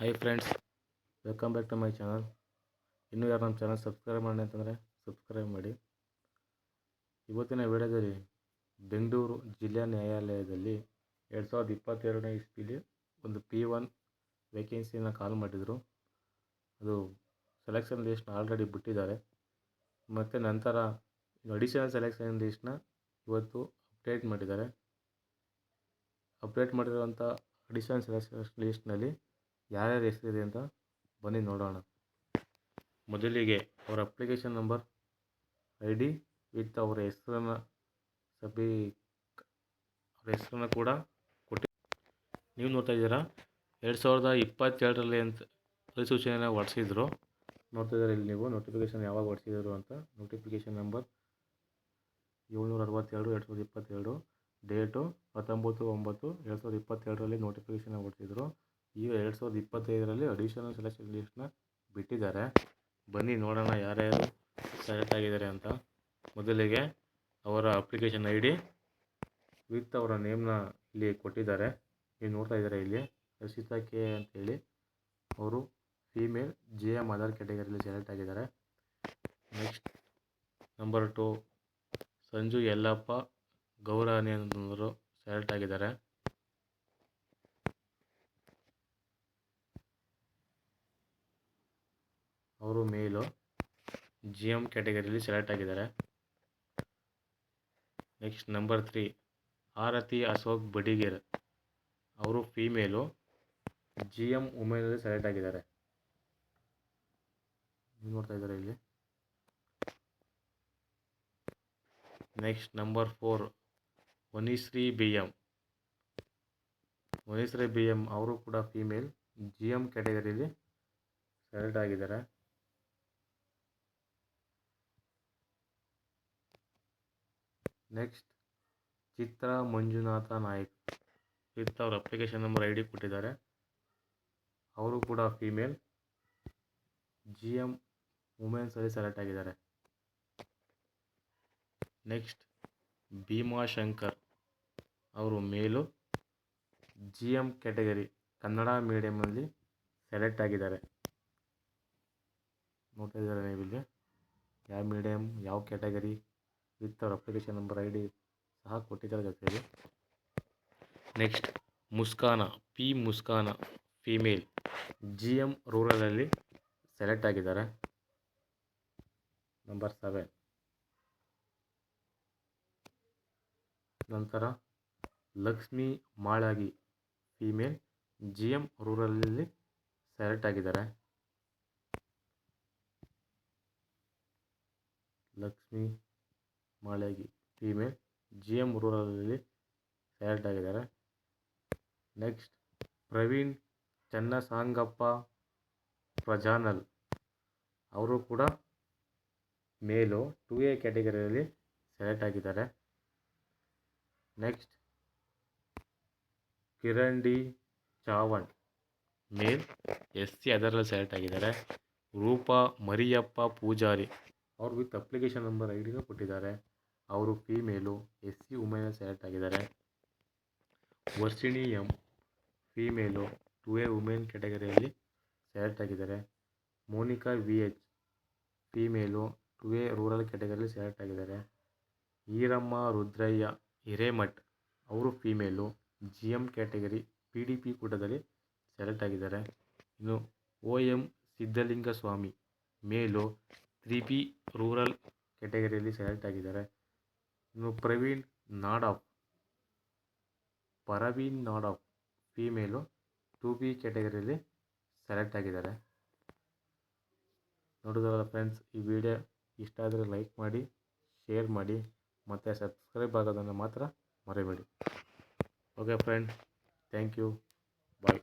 Hi friends, welcome back to my channel. ಇನ್ನೂ ಯಾರು ನಮ್ಮ ಚಾನಲ್ ಸಬ್ಸ್ಕ್ರೈಬ್ ಮಾಡಿ ಅಂತಂದರೆ ಸಬ್ಸ್ಕ್ರೈಬ್ ಮಾಡಿ. ಇವತ್ತಿನ ವಿಡಿಯೋದಲ್ಲಿ ಬೆಂಗಳೂರು ಜಿಲ್ಲಾ ನ್ಯಾಯಾಲಯದಲ್ಲಿ 2022ನೇ ಇಸ್ವಿಲಿ ಒಂದು P1 ವೇಕೆನ್ಸಿನ ಕಾಲ್ ಮಾಡಿದರು. ಅದು ಸೆಲೆಕ್ಷನ್ ಲಿಸ್ಟ್ನ ಆಲ್ರೆಡಿ ಬಿಟ್ಟಿದ್ದಾರೆ. ಮತ್ತು ನಂತರ ಅಡಿಷನಲ್ ಸೆಲೆಕ್ಷನ್ ಲಿಸ್ಟ್ನ ಇವತ್ತು ಅಪ್ಡೇಟ್ ಮಾಡಿದ್ದಾರೆ. ಅಪ್ಡೇಟ್ ಮಾಡಿರುವಂಥ ಅಡಿಷನಲ್ ಸೆಲೆಕ್ಷನ್ ಲಿಸ್ಟ್ನಲ್ಲಿ ಯಾರ್ಯಾರ ಹೆಸರಿದೆ ಅಂತ ಬನ್ನಿ ನೋಡೋಣ. ಮೊದಲಿಗೆ ಅವರ ಅಪ್ಲಿಕೇಶನ್ ನಂಬರ್, ID ವಿತ್ ಅವರ ಹೆಸರನ್ನು ಕೂಡ ಕೊಟ್ಟು ನೀವು ನೋಡ್ತಾ ಇದ್ದೀರಾ. 2022ರಲ್ಲಿ ಅಂತ ಅಧಿಸೂಚನೆಯನ್ನು ಹೊರಡಿಸಿದ್ರು. ನೋಡ್ತಾ ಇದ್ದಾರೆ ಇಲ್ಲಿ ನೀವು ನೋಟಿಫಿಕೇಶನ್ ಯಾವಾಗ ಹೊರಡಿಸಿದ್ರು ಅಂತ. ನೋಟಿಫಿಕೇಶನ್ ನಂಬರ್ 762/2022, ಡೇಟು 19/9/2022ರಲ್ಲಿ ನೋಟಿಫಿಕೇಶನ್ ಹೊರಡಿಸಿದ್ರು. ಈಗ 2025ರಲ್ಲಿ ಅಡಿಷನಲ್ ಸೆಲೆಕ್ಷನ್ ಲಿಸ್ಟ್ನ ಬಿಟ್ಟಿದ್ದಾರೆ. ಬನ್ನಿ ನೋಡೋಣ ಯಾರ್ಯಾರು ಸೆಲೆಕ್ಟ್ ಆಗಿದ್ದಾರೆ ಅಂತ. ಮೊದಲಿಗೆ ಅವರ ಅಪ್ಲಿಕೇಶನ್ ID ವಿತ್ ಅವರ ನೇಮ್ನ ಇಲ್ಲಿ ಕೊಟ್ಟಿದ್ದಾರೆ. ನೀವು ನೋಡ್ತಾ ಇದ್ದಾರೆ ಇಲ್ಲಿ ರಚಿತಾ ಕೆ ಅಂತೇಳಿ. ಅವರು ಫೀಮೇಲ್, JM ಅದರ್ ಕ್ಯಾಟಗರಿಯಲ್ಲಿ ಸೆಲೆಕ್ಟ್ ಆಗಿದ್ದಾರೆ. ನೆಕ್ಸ್ಟ್ ನಂಬರ್ 2 ಸಂಜು ಯಲ್ಲಪ್ಪ ಗೌರಾನಿ ಅನ್ನೋರು ಸೆಲೆಕ್ಟ್ ಆಗಿದ್ದಾರೆ. ಅವರು ಮೇಲು, GM ಕ್ಯಾಟಗರಿಯಲ್ಲಿ ಸೆಲೆಕ್ಟ್ ಆಗಿದ್ದಾರೆ. Next number 3 Aarti Ashok Badiger. ಅವರು ಫೀಮೇಲು, GM ವುಮೆನಲ್ಲಿ ಸೆಲೆಕ್ಟ್ ಆಗಿದ್ದಾರೆ. ನೋಡ್ತಾ ಇದ್ದಾರೆ ಇಲ್ಲಿ. Next number 4 Vanishree BM. Vanishree BM ಅವರು ಕೂಡ ಫೀಮೇಲ್, GM ಕ್ಯಾಟಗರಿಯಲ್ಲಿ ಸೆಲೆಕ್ಟ್ ಆಗಿದ್ದಾರೆ. ನೆಕ್ಸ್ಟ್ ಚಿತ್ರ ಮಂಜುನಾಥ ನಾಯಕ್ ವಿತ್ ಅವ್ರ ಅಪ್ಲಿಕೇಶನ್ ನಂಬರ್ ID ಕೊಟ್ಟಿದ್ದಾರೆ. ಅವರು ಕೂಡ ಫೀಮೇಲ್, GM ವುಮೆನ್ಸಲ್ಲಿ ಸೆಲೆಕ್ಟ್ ಆಗಿದ್ದಾರೆ. ನೆಕ್ಸ್ಟ್ ಭೀಮಾಶಂಕರ್. ಅವರು ಮೇಲು, GM ಕ್ಯಾಟಗರಿ ಕನ್ನಡ ಮೀಡಿಯಮಲ್ಲಿ ಸೆಲೆಕ್ಟ್ ಆಗಿದ್ದಾರೆ. ನೋಡ್ತಾ ಇದ್ದಾರೆ ನೀವು ಇಲ್ಲಿ ಯಾವ ಮೀಡಿಯಮ್, ಯಾವ ಕ್ಯಾಟಗರಿ ವಿತ್ ಅವ್ರ ಅಪ್ಲಿಕೇಶನ್ ನಂಬರ್ ID ಸಹ ಕೊಟ್ಟಿದ್ದಾರೆ ಜೊತೆಯಲ್ಲಿ. Next Muskan Muskan female, GM ರೂರಲಲ್ಲಿ ಸೆಲೆಕ್ಟ್ ಆಗಿದ್ದಾರೆ. ನಂಬರ್ 7. ನಂತರ ಲಕ್ಷ್ಮಿ ಮಾಳಗಿ ಫೀಮೇಲ್, GM ರೂರಲಲ್ಲಿ ಸೆಲೆಕ್ಟ್ ಆಗಿದ್ದಾರೆ. ಲಕ್ಷ್ಮಿ ಮಾಳಗಿ ಫೀಮೇಲ್, GM ರೂರಲಲ್ಲಿ ಸೆಲೆಕ್ಟ್ ಆಗಿದ್ದಾರೆ. ನೆಕ್ಸ್ಟ್ ಪ್ರವೀಣ್ ಚನ್ನಸಾಂಗಪ್ಪ ಪ್ರಜಾನಲ್. ಅವರು ಕೂಡ ಮೇಲು, 2A ಕ್ಯಾಟಗರಿಯಲ್ಲಿ ಸೆಲೆಕ್ಟ್ ಆಗಿದ್ದಾರೆ. Next Kiran D Chavan male, SC ಅದರಲ್ಲಿ ಸೆಲೆಕ್ಟ್ ಆಗಿದ್ದಾರೆ. ರೂಪಾ ಮರಿಯಪ್ಪ ಪೂಜಾರಿ. ಅವರು ವಿತ್ ಅಪ್ಲಿಕೇಶನ್ ನಂಬರ್ ID ಕೊಟ್ಟಿದ್ದಾರೆ. ಅವರು ಫೀಮೇಲು, SC ವುಮೆನಲ್ಲಿ ಸೆಲೆಕ್ಟ್ ಆಗಿದ್ದಾರೆ. Varshini M female, 2A women ಕ್ಯಾಟಗರಿಯಲ್ಲಿ ಸೆಲೆಕ್ಟ್ ಆಗಿದ್ದಾರೆ. Monika VH female, 2A rural ಕ್ಯಾಟಗರಿಯಲ್ಲಿ ಸೆಲೆಕ್ಟ್ ಆಗಿದ್ದಾರೆ. ಈರಮ್ಮ ರುದ್ರಯ್ಯ ಹಿರೇಮಠ್. ಅವರು ಫೀಮೇಲು, GM ಕ್ಯಾಟಗರಿ PDP ಕೂಟದಲ್ಲಿ ಸೆಲೆಕ್ಟ್ ಆಗಿದ್ದಾರೆ. ಇನ್ನು OM ಸಿದ್ಧಲಿಂಗಸ್ವಾಮಿ ಮೇಲು, 3B ರೂರಲ್ ಕ್ಯಾಟಗರಿಯಲ್ಲಿ ಸೆಲೆಕ್ಟ್ ಆಗಿದ್ದಾರೆ. ಇನ್ನು ಪರವೀನ್ ನಾಡಾಫ್ ಫೀಮೇಲು, 2B ಕ್ಯಾಟಗರಿಯಲ್ಲಿ ಸೆಲೆಕ್ಟ್ ಆಗಿದ್ದಾರೆ. ನೋಡಿದ್ರಲ್ಲ ಫ್ರೆಂಡ್ಸ್, ಈ ವಿಡಿಯೋ ಇಷ್ಟ ಆದರೆ ಲೈಕ್ ಮಾಡಿ, ಶೇರ್ ಮಾಡಿ ಮತ್ತು ಸಬ್ಸ್ಕ್ರೈಬ್ ಆಗೋದನ್ನು ಮಾತ್ರ ಮರಿಬೇಡಿ. Okay friend, thank you, bye.